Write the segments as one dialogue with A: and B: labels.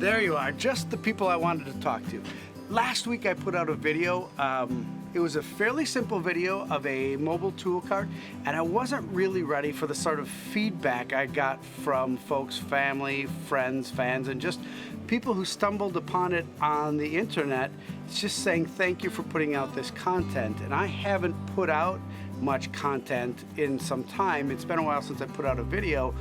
A: There you are, just the people I wanted to talk to. Last week I put out a video. It was a fairly simple video of a mobile tool cart, and I wasn't really ready for the sort of feedback I got from folks, family, friends, fans, and just people who stumbled upon it on the internet. It's just saying thank you for putting out this content. And I haven't put out much content in some time. It's been a while since I put out a video.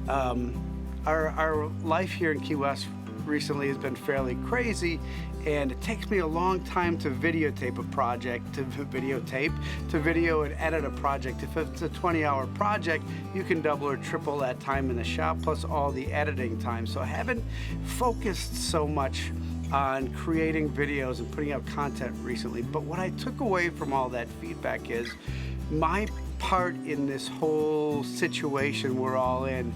A: Our life here in Key West recently has been fairly crazy, and it takes me a long time to videotape a project, to video and edit a project. If it's a 20-hour project, you can double or triple that time in the shop, plus all the editing time. So I haven't focused so much on creating videos and putting out content recently. But what I took away from all that feedback is my part in this whole situation we're all in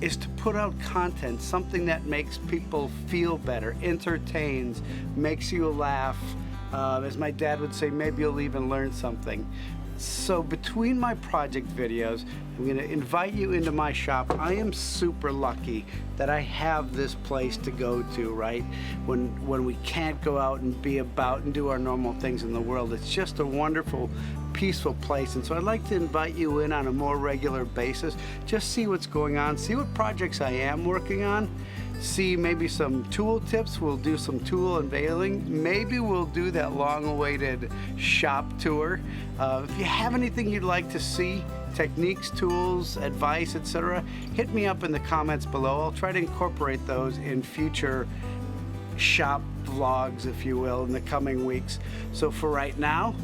A: is to put out content, something that makes people feel better, entertains, makes you laugh. As my dad would say, maybe you'll even learn something. So between my project videos, I'm gonna invite you into my shop. I am super lucky that I have this place to go to, right? When we can't go out and be about and do our normal things in the world. It's just a wonderful, peaceful place. And so I'd like to invite you in on a more regular basis. Just see what's going on, see what projects I am working on, see maybe some tool tips. We'll do some tool unveiling. Maybe we'll do that long-awaited shop tour. If you have anything you'd like to see, techniques, tools, advice, etc., hit me up in the comments below. I'll try to incorporate those in future shop vlogs, if you will, in the coming weeks. So for right now,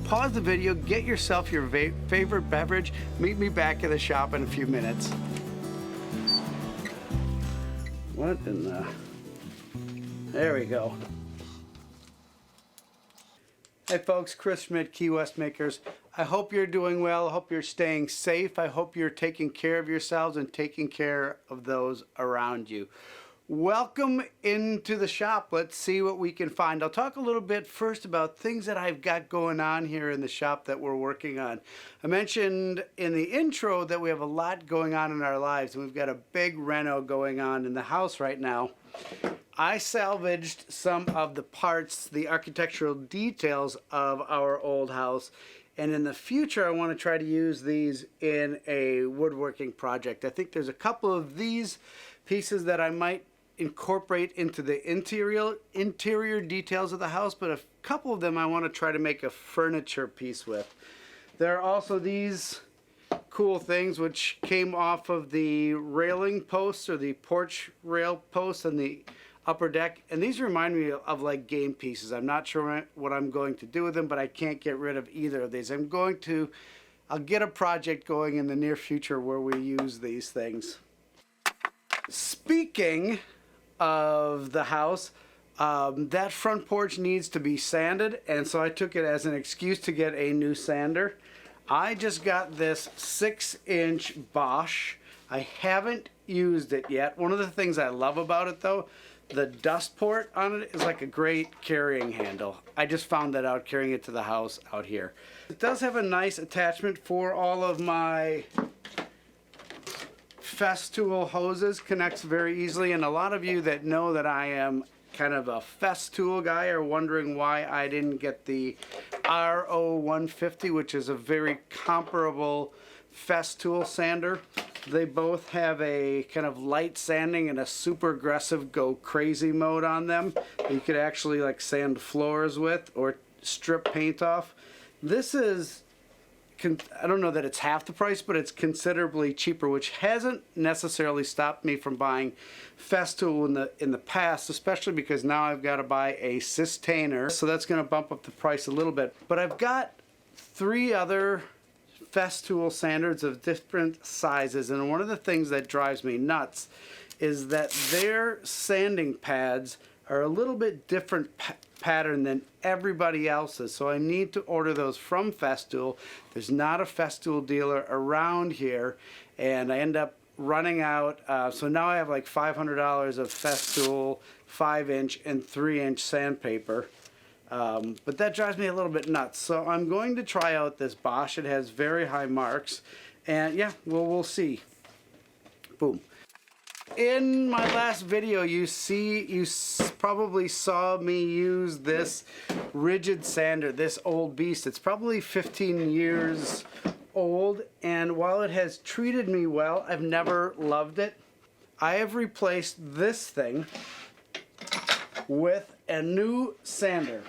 A: pause the video, get yourself your favorite beverage, meet me back in the shop in a few minutes. What in the... There we go. Hey folks, Chris Schmidt, Key West Makers. I hope you're doing well. I hope you're staying safe. I hope you're taking care of yourselves and taking care of those around you. Welcome into the shop. Let's see what we can find. I'll talk a little bit first about things that I've got going on here in the shop that we're working on. I mentioned in the intro that we have a lot going on in our lives, and we've got a big reno going on in the house right now. I salvaged some of the parts, the architectural details of our old house, and in the future I want to try to use these in a woodworking project. I think there's a couple of these pieces that I might incorporate into the interior details of the house, but a couple of them I want to try to make a furniture piece with. There are also these cool things which came off of the railing posts, or the porch rail posts on the upper deck, and these remind me of like game pieces. I'm not sure what I'm going to do with them, but I can't get rid of either of these. I'll get a project going in the near future where we use these things. Speaking of the house, that front porch needs to be sanded, and so I took it as an excuse to get a new sander. I just got this 6-inch Bosch. I haven't used it yet. One of the things I love about it though, the dust port on it is like a great carrying handle. I just found that out carrying it to the house out here. It does have a nice attachment for all of my Festool hoses, connects very easily, and a lot of you that know that I am kind of a Festool guy are wondering why I didn't get the RO150, which is a very comparable Festool sander. They both have a kind of light sanding and a super aggressive go crazy mode on them. You could actually like sand floors with or strip paint off. This is, I don't know that it's half the price, but it's considerably cheaper, which hasn't necessarily stopped me from buying Festool in the past, especially because now I've got to buy a Systainer, so that's going to bump up the price a little bit. But I've got 3 other Festool sanders of different sizes, and one of the things that drives me nuts is that their sanding pads are a little bit different pattern than everybody else's, so I need to order those from Festool. There's not a Festool dealer around here, and I end up running out, so now I have like $500 of Festool 5-inch and 3-inch sandpaper. But that drives me a little bit nuts. So I'm going to try out this Bosch. It has very high marks. And yeah, well, we'll see. Boom. In my last video, you probably saw me use this rigid sander, this old beast. It's probably 15 years old, and while it has treated me well, I've never loved it. I have replaced this thing with a new sander.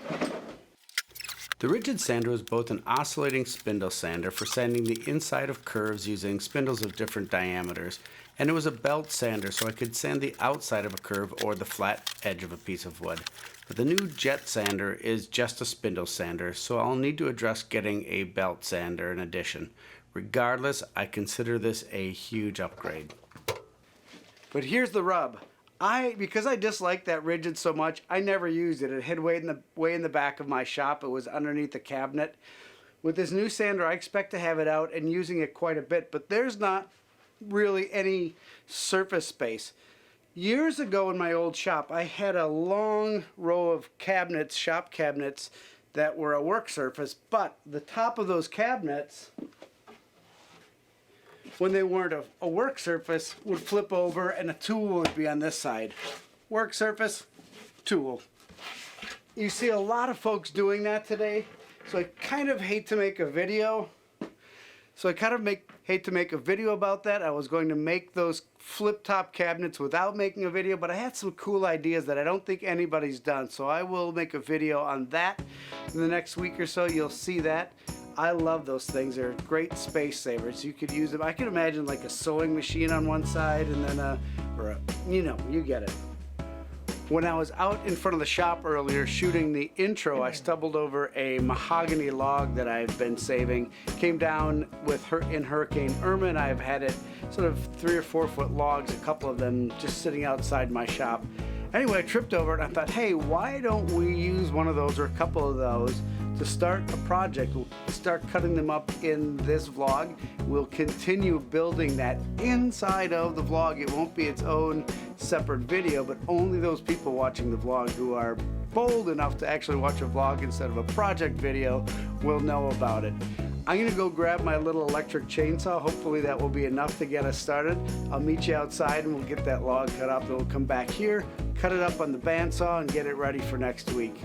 A: The rigid sander was both an oscillating spindle sander for sanding the inside of curves using spindles of different diameters, and it was a belt sander so I could sand the outside of a curve or the flat edge of a piece of wood. But the new jet sander is just a spindle sander, so I'll need to address getting a belt sander in addition. Regardless, I consider this a huge upgrade. But here's the rub. Because I dislike that rigid so much, I never used it. It hid way in the back of my shop. It was underneath the cabinet. With this new sander, I expect to have it out and using it quite a bit, but there's not really any surface space. Years ago in my old shop, I had a long row of cabinets, shop cabinets, that were a work surface, but the top of those cabinets, when they weren't a work surface, would flip over and a tool would be on this side. Work surface, tool. You see a lot of folks doing that today, so I kind of hate to make a video. Hate to make a video about that. I was going to make those flip-top cabinets without making a video, but I had some cool ideas that I don't think anybody's done, so I will make a video on that in the next week or so. You'll see that. I love those things. They're great space savers. You could use them. I can imagine like a sewing machine on one side and then you get it. When I was out in front of the shop earlier shooting the intro, I stumbled over a mahogany log that I've been saving. Came down in Hurricane Irma, and I've had it sort of 3 or 4 foot logs, a couple of them just sitting outside my shop. Anyway, I tripped over it and I thought, hey, why don't we use one of those or a couple of those to start a project? We'll start cutting them up in this vlog. We'll continue building that inside of the vlog. It won't be its own separate video, but only those people watching the vlog who are bold enough to actually watch a vlog instead of a project video will know about it. I'm gonna go grab my little electric chainsaw. Hopefully that will be enough to get us started. I'll meet you outside and we'll get that log cut up. Then we'll come back here, cut it up on the bandsaw, and get it ready for next week.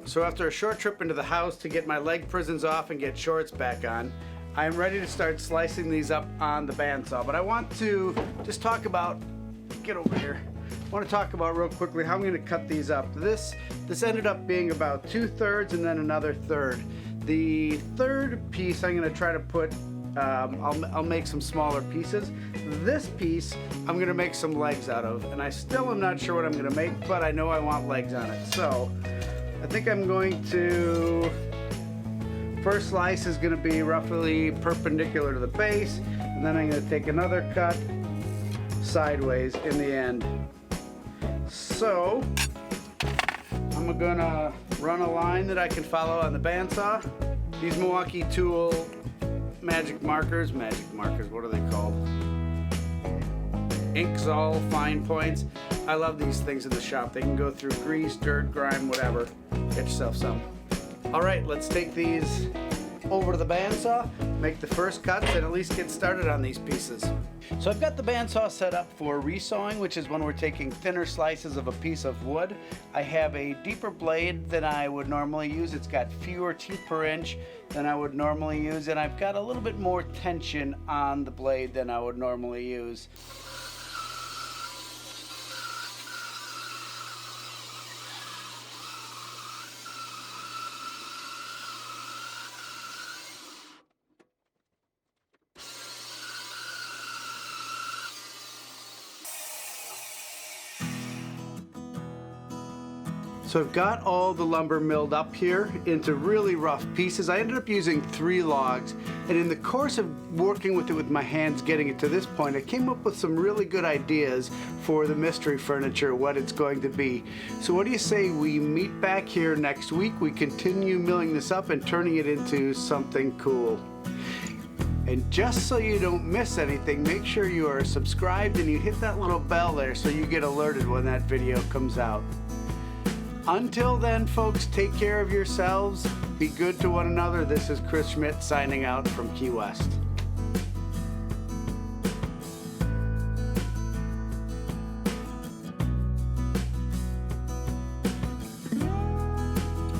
A: So after a short trip into the house to get my leg prisons off and get shorts back on, I'm ready to start slicing these up on the bandsaw. But I want to just talk about, get over here. I want to talk about real quickly how I'm going to cut these up. This ended up being about 2/3 and then another third. The third piece I'm going to try to put, I'll make some smaller pieces. This piece I'm going to make some legs out of, and I still am not sure what I'm going to make, but I know I want legs on it. So I think I'm going to, first slice is going to be roughly perpendicular to the base, and then I'm going to take another cut sideways in the end. So I'm going to run a line that I can follow on the bandsaw. These Milwaukee Tool magic markers, what are they called? Inkzol fine points. I love these things in the shop. They can go through grease, dirt, grime, whatever. Get yourself some. All right, let's take these over to the bandsaw, make the first cuts, and at least get started on these pieces. So I've got the bandsaw set up for resawing, which is when we're taking thinner slices of a piece of wood. I have a deeper blade than I would normally use. It's got fewer teeth per inch than I would normally use, and I've got a little bit more tension on the blade than I would normally use. So I've got all the lumber milled up here into really rough pieces. I ended up using 3 logs, and in the course of working with it with my hands, getting it to this point, I came up with some really good ideas for the mystery furniture, what it's going to be. So what do you say we meet back here next week, we continue milling this up and turning it into something cool. And just so you don't miss anything, make sure you are subscribed and you hit that little bell there so you get alerted when that video comes out. Until then, folks, take care of yourselves. Be good to one another. This is Chris Schmidt signing out from Key West.